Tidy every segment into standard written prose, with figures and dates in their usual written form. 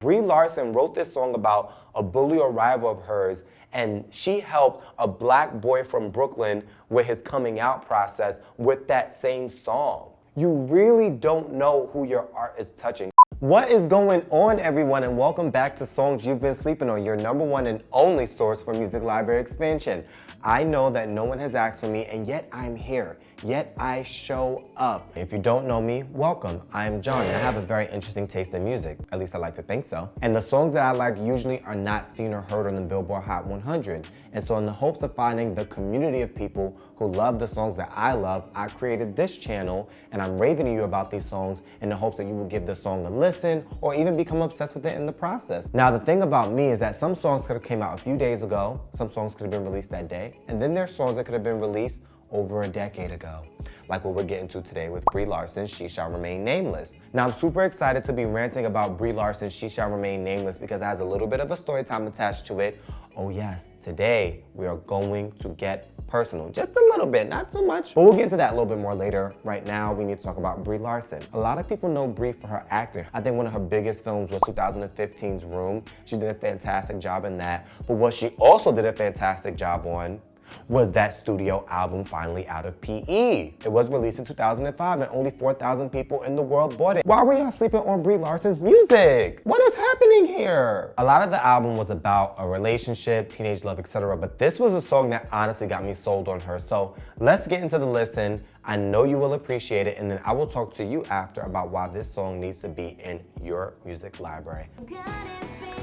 Brie Larson wrote this song about a bully or rival of hers, and she helped a black boy from Brooklyn with his coming out process with that same song. You really don't know who your art is touching. What is going on, everyone, and welcome back to Songs You've Been Sleeping On, your #1 and only source for music library expansion. I know that no one has asked for me, and yet I'm here. Yet I show up. If you don't know me, welcome. I'm John, and I have a very interesting taste in music. At least I like to think so. And the songs that I like usually are not seen or heard on the Billboard Hot 100. And so in the hopes of finding the community of people who love the songs that I love, I created this channel, and I'm raving to you about these songs in the hopes that you will give the song a listen or even become obsessed with it in the process. Now, the thing about me is that some songs could have came out a few days ago, some songs could have been released that day, and then there's songs that could have been released over a decade ago, like what we're getting to today with Brie Larson, She Shall Remain Nameless. Now, I'm super excited to be ranting about Brie Larson, She Shall Remain Nameless, because it has a little bit of a story time attached to it. Oh yes, today we are going to get personal, just a little bit, not too much, but we'll get into that a little bit more later. Right now, we need to talk about Brie Larson. A lot of people know Brie for her acting. I think one of her biggest films was 2015's Room. She did a fantastic job in that, but what she also did a fantastic job on was that studio album Finally Out of PE. It was released in 2005 and only 4,000 people in the world bought it. Why were y'all sleeping on Brie Larson's music? What is happening here? A lot of the album was about a relationship, teenage love, etc. But this was a song that honestly got me sold on her. So let's get into the listen. I know you will appreciate it, and then I will talk to you after about why this song needs to be in your music library.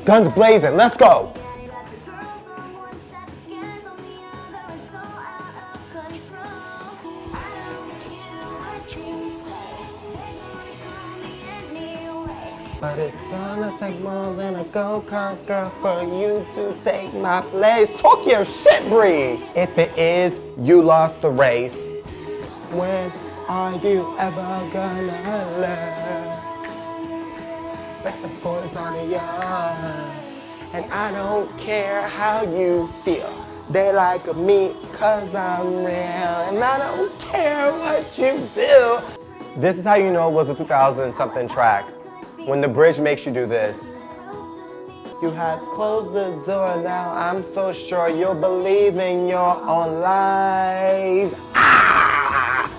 Guns blazing, let's go! But it's gonna take more than a go-kart girl for you to take my place. Talk your shit, Brie! If it is, you lost the race. When are you ever gonna learn? But the boys on the yard, and I don't care how you feel. They like me cause I'm real, and I don't care what you do. This is how you know it was a 2000-something track. When the bridge makes you do this. You have closed the door now, I'm so sure you'll believe in your own lies. Ah!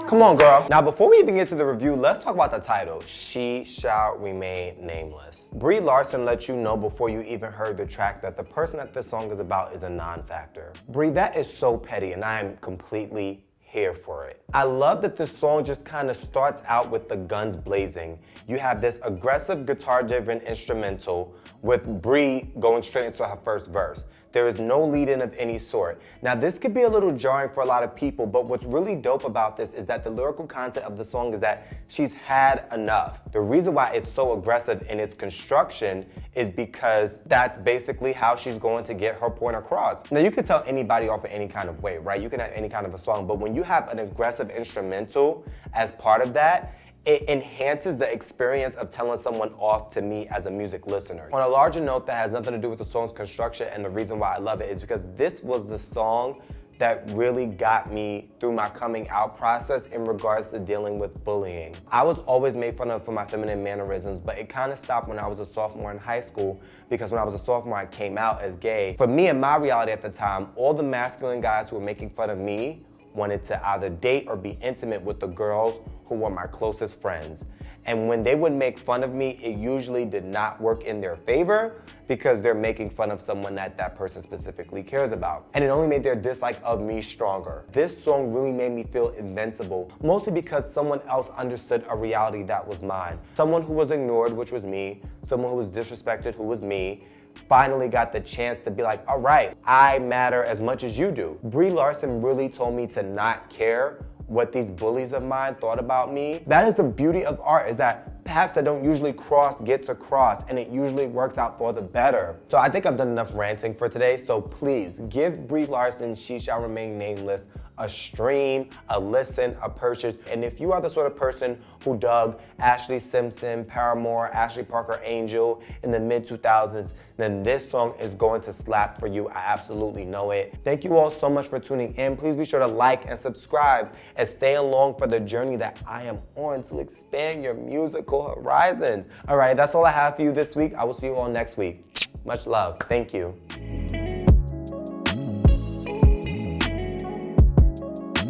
Come on, girl. Now, before we even get to the review, let's talk about the title, She Shall Remain Nameless. Brie Larson lets you know before you even heard the track that the person that this song is about is a non-factor. Brie, that is so petty, and I am completely here for it. I love that this song just kind of starts out with the guns blazing. You have this aggressive guitar-driven instrumental with Brie going straight into her first verse. There is no lead-in of any sort. Now, this could be a little jarring for a lot of people, but what's really dope about this is that the lyrical content of the song is that she's had enough. The reason why it's so aggressive in its construction is because that's basically how she's going to get her point across. Now, you can tell anybody off in any kind of way, right? You can have any kind of a song, but when you have an aggressive instrumental as part of that, it enhances the experience of telling someone off to me as a music listener. On a larger note that has nothing to do with the song's construction, and the reason why I love it is because this was the song that really got me through my coming out process in regards to dealing with bullying. I was always made fun of for my feminine mannerisms, but it kind of stopped when I was a sophomore in high school, because when I was a sophomore, I came out as gay. For me and my reality at the time, all the masculine guys who were making fun of me wanted to either date or be intimate with the girls who were my closest friends. And when they would make fun of me, it usually did not work in their favor because they're making fun of someone that that person specifically cares about. And it only made their dislike of me stronger. This song really made me feel invincible, mostly because someone else understood a reality that was mine. Someone who was ignored, which was me, someone who was disrespected, who was me, finally got the chance to be like, all right, I matter as much as you do. Brie Larson really told me to not care what these bullies of mine thought about me. That is the beauty of art, is that paths that don't usually cross gets across, and it usually works out for the better. So I think I've done enough ranting for today, so please give Brie Larson, She Shall Remain Nameless, a stream, a listen, a purchase. And if you are the sort of person who dug Ashley Simpson, Paramore, Ashley Parker Angel in the mid-2000s, then this song is going to slap for you. I absolutely know it. Thank you all so much for tuning in. Please be sure to like and subscribe and stay along for the journey that I am on to expand your musical horizons. All right, that's all I have for you this week. I will see you all next week. Much love. Thank you.